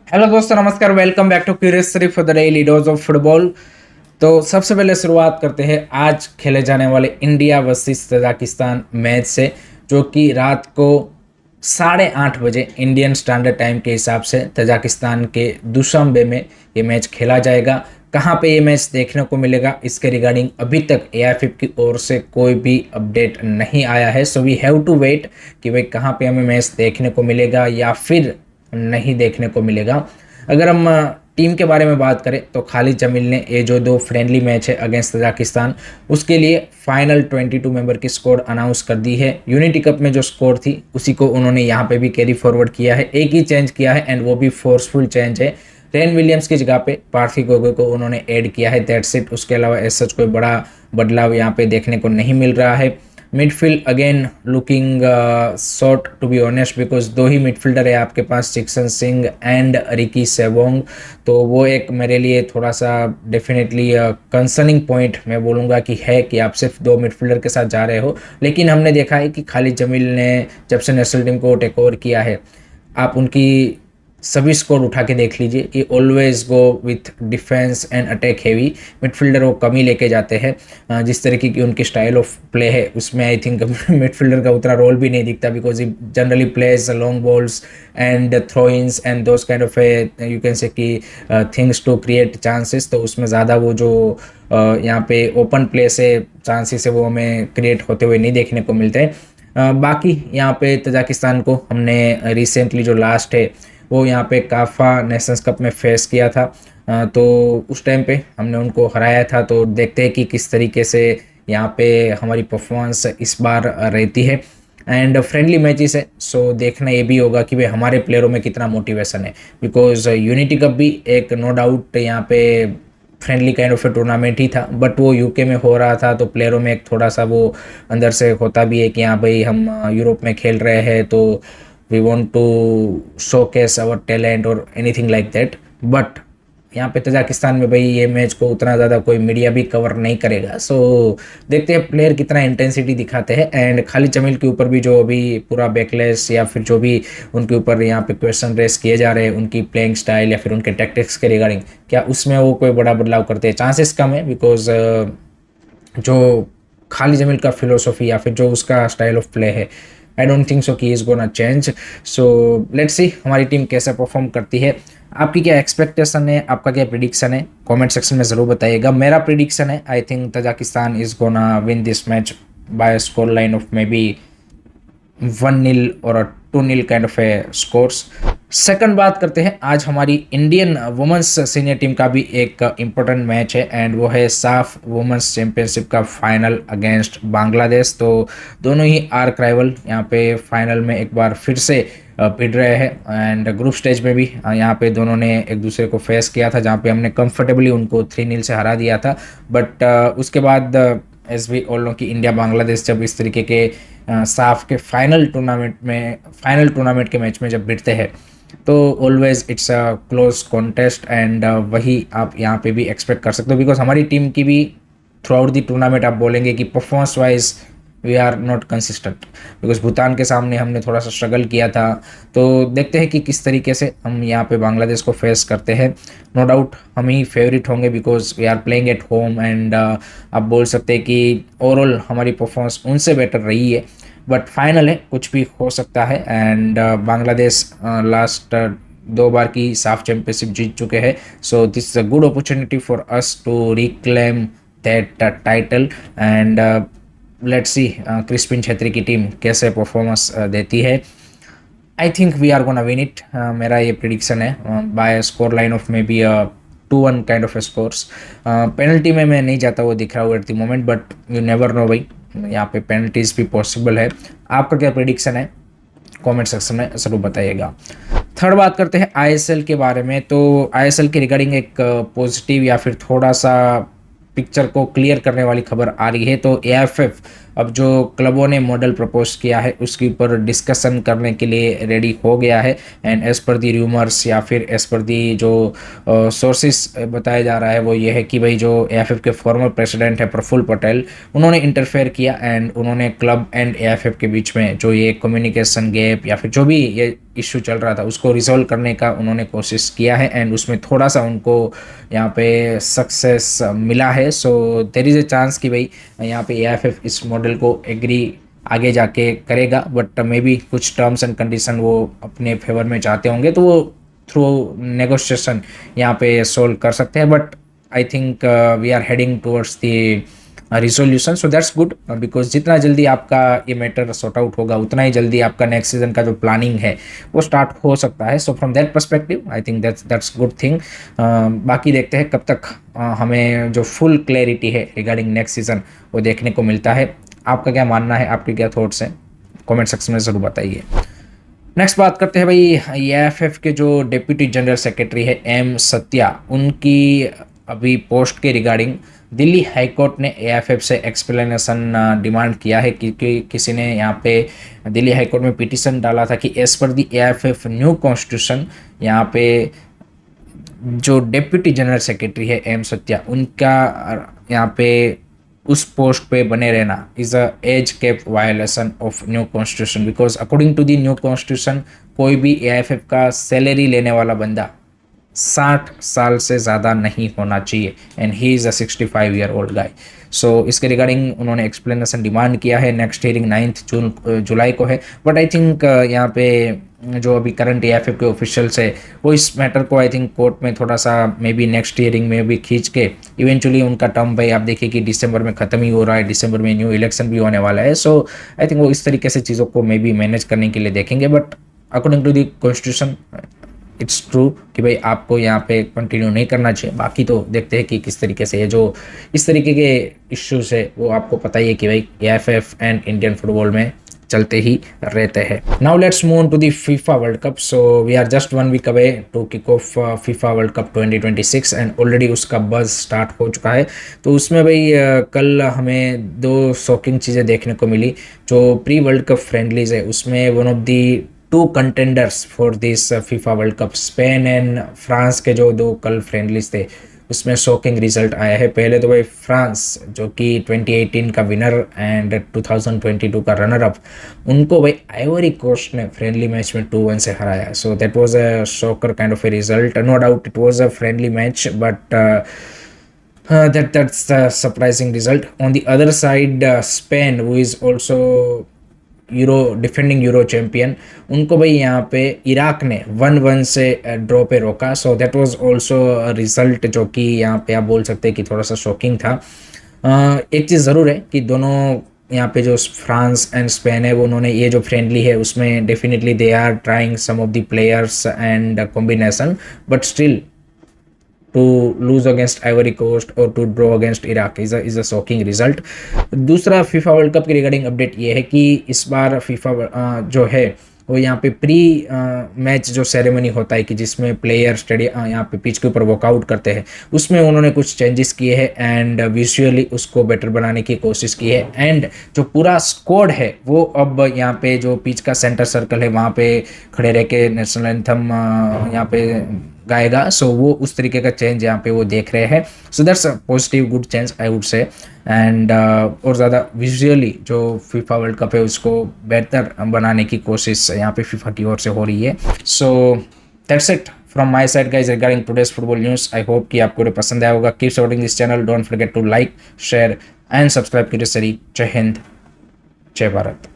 Hello दोस्तों, नमस्कार। Welcome back to curious for the daily dose of football. तो सबसे पहले शुरुआत करते हैं आज खेले जाने वाले इंडिया वर्सेस तजाकिस्तान मैच से, जो कि रात को 8:30 बजे इंडियन स्टैंडर्ड टाइम के हिसाब से तजाकिस्तान के दुशांबे में ये मैच खेला जाएगा। कहाँ पे ये मैच देखने को मिलेगा, इसके रिगार्डिंग अभी तक एआईएफएफ की ओर से कोई भी अपडेट नहीं आया है। So we have to wait कि भाई कहाँ पे हमें मैच देखने को मिलेगा या फिर नहीं देखने को मिलेगा। अगर हम टीम के बारे में बात करें तो खालिद जमील ने ये जो दो फ्रेंडली मैच है अगेंस्ट तजाकिस्तान, उसके लिए फाइनल 22 मेंबर की स्क्वाड अनाउंस कर दी है। यूनिटी कप में जो स्क्वाड थी उसी को उन्होंने यहाँ पे भी कैरी फॉरवर्ड किया है। एक ही चेंज किया है एंड वो भी फोर्सफुल चेंज है। रेन विलियम्स की जगह पे पार्थी गोगोई को उन्होंने ऐड किया है, दैट्स इट। उसके अलावा एज सच कोई बड़ा बदलाव यहाँ पे देखने को नहीं मिल रहा है। Midfield again looking short to be honest, because दो ही मिडफील्डर है आपके पास, चिक्सन सिंह एंड रिकी सेवोंग। तो वो एक मेरे लिए थोड़ा सा डेफिनेटली कंसर्निंग पॉइंट मैं बोलूँगा कि है कि आप सिर्फ दो मिडफील्डर के साथ जा रहे हो। लेकिन हमने देखा है कि खालिद जमील ने जब से नेशनल टीम को टेक ओवर किया है, आप उनकी सभी स्कोर उठा के देख लीजिए, ये always go with defence and attack heavy. Midfielder वो कम ही लेके जाते हैं। जिस तरीके की उनकी स्टाइल ऑफ प्ले है उसमें आई थिंक मिडफील्डर का उतना रोल भी नहीं दिखता, because he generally plays long balls and throw ins and those kind of you can say कि थिंग्स टू क्रिएट चांसेस। तो उसमें ज़्यादा वो जो यहाँ पे ओपन प्ले से चांसेस है वो हमें क्रिएट होते हुए नहीं देखने को मिलते हैं। बाकी यहाँ पे तजाकिस्तान को हमने रिसेंटली जो लास्ट है वो यहाँ पे काफ़ा नेशंस कप में फेस किया था। तो उस टाइम पे हमने उनको हराया था। तो देखते हैं कि किस तरीके से यहाँ पे हमारी परफॉर्मेंस इस बार रहती है। एंड फ्रेंडली मैचेस है, सो देखना ये भी होगा कि भाई हमारे प्लेयरों में कितना मोटिवेशन है, बिकॉज यूनिटी कप भी एक नो डाउट यहाँ पे friendly kind of a tournament ही था, बट वो यूके में हो रहा था। तो प्लेयरों में एक थोड़ा सा वो अंदर से होता भी है कि हाँ भाई हम यूरोप में खेल रहे हैं, तो we want to showcase our talent और एनीथिंग लाइक दैट। बट यहाँ पे तजाकिस्तान में भाई ये मैच को उतना ज़्यादा कोई मीडिया भी कवर नहीं करेगा। सो देखते हैं प्लेयर कितना इंटेंसिटी दिखाते हैं। एंड खालिद जमील के ऊपर भी जो अभी पूरा बैकलेस या फिर जो भी उनके ऊपर यहाँ पे क्वेश्चन रेस किए जा रहे हैं उनकी प्लेइंग स्टाइल या फिर उनके टैक्टिक्स के रिगार्डिंग, क्या उसमें वो कोई बड़ा बदलाव करते हैं? चांसेस कम है, बिकॉज जो खालिद जमील का फिलोसफी या फिर जो उसका स्टाइल ऑफ प्ले है, आई डोंट थिंक सो कि is gonna change. So let's see हमारी टीम कैसे परफॉर्म करती है। आपकी क्या एक्सपेक्टेशन है, आपका क्या प्रिडिक्शन है, कमेंट सेक्शन में ज़रूर बताइएगा। मेरा प्रिडिक्शन है I think Tajikistan is gonna win this match by score line of may be 1-0 और 2-0 kind of A scores. Second बात करते हैं, आज हमारी इंडियन वुमेंस सीनियर टीम का भी एक इम्पोर्टेंट मैच है एंड वो है साफ वुमेंस चैंपियनशिप का फाइनल अगेंस्ट बांग्लादेश। तो दोनों ही आर्क राइवल यहाँ पे फाइनल में एक बार फिर से भिड़ रहे हैं। एंड ग्रुप स्टेज में भी यहाँ पे दोनों ने एक दूसरे को फेस किया था, जहाँ पे हमने कंफर्टेबली उनको 3-0 से हरा दिया था। बट उसके बाद एज वी ऑल नो कि इंडिया बांग्लादेश जब इस तरीके के साफ के फाइनल टूर्नामेंट के मैच में जब भिड़ते हैं तो always it's a close contest. And वही आप यहाँ पे भी एक्सपेक्ट कर सकते हो, बिकॉज हमारी टीम की भी थ्रू आउट दी टूर्नामेंट आप बोलेंगे कि performance wise we are not consistent, because Bhutan के सामने हमने थोड़ा सा स्ट्रगल किया था। तो देखते हैं कि किस तरीके से हम यहाँ पे बांग्लादेश को फेस करते हैं। नो डाउट हम ही फेवरेट होंगे, because we are playing at home. And आप बोल सकते हैं कि ओवरऑल हमारी परफॉर्मेंस उनसे बेटर रही है, बट फाइनल है, कुछ भी हो सकता है। एंड बांग्लादेश लास्ट 2 बार की साफ चैंपियनशिप जीत चुके हैं। So this is a good opportunity for us to reclaim that title. And let's see Crispin Chhetri की टीम कैसे परफॉर्मेंस देती है। I think we are gonna win it, मेरा ये प्रिडिक्शन है by score line of maybe 2-1 kind of scores. Penalty में मैं नहीं जाता वो दिख रहा हूँ at the moment, but you never know भाई, यहाँ पे पेनल्टीज भी पॉसिबल है। आपका क्या प्रिडिक्शन है कमेंट सेक्शन में ज़रूर बताइएगा। थर्ड बात करते हैं आईएसएल के बारे में। तो आईएसएल के रिगार्डिंग एक पॉजिटिव या फिर थोड़ा सा पिक्चर को क्लियर करने वाली खबर आ रही है। तो एआईएफएफ अब जो क्लबों ने मॉडल प्रपोज किया है उसके ऊपर डिस्कशन करने के लिए रेडी हो गया है। And as per the rumours या फिर एज पर दी जो सोर्सेस बताया जा रहा है वो ये है कि भाई जो एएफएफ के फॉर्मर प्रेसिडेंट है प्रफुल्ल पटेल, उन्होंने इंटरफेयर किया एंड उन्होंने क्लब एंड एएफएफ के बीच में जो ये कम्युनिकेशन गैप या फिर जो भी ये इशू चल रहा था उसको रिजॉल्व करने का उन्होंने कोशिश किया है एंड उसमें थोड़ा सा उनको यहाँ पे सक्सेस मिला है। So there is a chance कि भाई यहाँ पे एएफएफ इस मॉडल को एग्री आगे जाके करेगा, बट मे बी कुछ टर्म्स एंड कंडीशन वो अपने फेवर में चाहते होंगे तो वो थ्रू नेगोशिएशन यहाँ पे सोल्व कर सकते हैं। But I think we are heading towards the resolution, so that's good because जितना जल्दी आपका ये मैटर सॉर्ट आउट होगा उतना ही जल्दी आपका नेक्स्ट सीजन का जो प्लानिंग है वो स्टार्ट हो सकता है। So from that perspective I think that's good thing. बाकी देखते हैं कब तक हमें जो फुल क्लैरिटी है रिगार्डिंग नेक्स्ट सीजन वो देखने को मिलता है। आपका क्या मानना है, आपके क्या थॉट्स हैं, कमेंट सेक्शन में ज़रूर बताइए। नेक्स्ट बात करते हैं भाई एएफएफ के जो डिप्टी जनरल सेक्रेटरी है एम सत्या, उनकी अभी पोस्ट के रिगार्डिंग दिल्ली हाई कोर्ट ने एएफएफ से एक्सप्लेनेशन डिमांड किया है क्योंकि किसी ने यहाँ पे दिल्ली हाई कोर्ट में पिटीशन डाला था कि एज पर दी एएफएफ न्यू कॉन्स्टिट्यूशन यहाँ पे जो डिप्टी जनरल सेक्रेटरी है एम सत्या, उनका यहाँ पे उस पोस्ट पे बने रहना is a age cap violation of new constitution because according to the new constitution कोई भी एएफएफ का सैलरी लेने वाला बंदा 60 साल से ज़्यादा नहीं होना चाहिए and he is a 65 year old guy. So इसके रिगार्डिंग उन्होंने एक्सप्लेनेशन डिमांड किया है। नेक्स्ट हियरिंग 9 जुलाई को है, बट आई थिंक यहाँ पे जो अभी करंट एएफएफ के ऑफिशियल्स है वो इस मैटर को आई थिंक कोर्ट में थोड़ा सा मे बी नेक्स्ट हियरिंग में भी खींच के इवेंचुअली उनका टर्म भाई आप देखिए कि दिसंबर में ख़त्म ही हो रहा है, दिसंबर में न्यू इलेक्शन भी होने वाला है। सो आई थिंक वो इस तरीके से चीज़ों को मे बी मैनेज करने के लिए देखेंगे, but according to the constitution it's true कि भाई आपको यहाँ पे कंटिन्यू नहीं करना चाहिए। बाकी तो देखते हैं कि किस तरीके से ये जो इस तरीके के इश्यूज है वो आपको पता ही है कि भाई एएफएफ एंड इंडियन फुटबॉल में चलते ही रहते हैं। Now let's move on to the FIFA World Cup. So we are just 1 week away to kick off FIFA World Cup 2026 and already उसका बज़ स्टार्ट हो चुका है। तो उसमें भाई कल हमें 2 शॉकिंग चीज़ें देखने को मिली। जो प्री वर्ल्ड कप फ्रेंडलीज है उसमें one of the 2 contenders for this FIFA World cup Spain and France के जो 2 कल फ्रेंडलीज थे उसमें शॉकिंग रिजल्ट आया है। पहले तो भाई फ्रांस जो कि 2018 का विनर एंड 2022 का रनर अप, उनको भाई आइवरी कोस्ट ने फ्रेंडली मैच में 2-1 से हराया। So that was a shocker kind of a result. No doubt it was a friendly match, but that's the surprising result. On the other side, Spain, who is also defending euro champion, उनको भाई यहाँ पे Iraq ने 1-1 से draw पे रोका। सो that was also result जो कि यहाँ पे आप बोल सकते हैं कि थोड़ा सा शॉकिंग था। एक चीज़ ज़रूर है कि दोनों यहाँ पे जो फ्रांस एंड स्पेन है वो उन्होंने ये जो फ्रेंडली है उसमें definitely they are trying some of the players and combination, but still to lose against Ivory Coast or to draw against Iraq is a shocking result. दूसरा फीफा वर्ल्ड कप के regarding update ये है कि इस बार FIFA जो है वो यहाँ पे प्री मैच जो सेरेमनी होता है कि जिसमें प्लेयर स्टेडियम यहाँ पे पिच के ऊपर वर्कआउट करते हैं, उसमें उन्होंने कुछ चेंजेस किए हैं एंड विजुअली उसको बेटर बनाने की कोशिश की है। एंड जो पूरा स्क्वाड है वो अब यहाँ पे जो पिच का सेंटर सर्कल है वहाँ पे खड़े रह के नेशनल एंथम यहाँ पे गाएगा। सो वो उस तरीके का चेंज यहाँ पे वो देख रहे हैं। So that's a positive good change I would say. And और ज़्यादा विजुअली जो फीफा वर्ल्ड कप है उसको बेहतर बनाने की कोशिश यहाँ पे फीफा की ओर से हो रही है। So that's it from my side guys regarding today's football news. I hope कि आपको पसंद आया होगा। Keep supporting this channel, don't forget to like, share and subscribe. जय हिंद, जय भारत।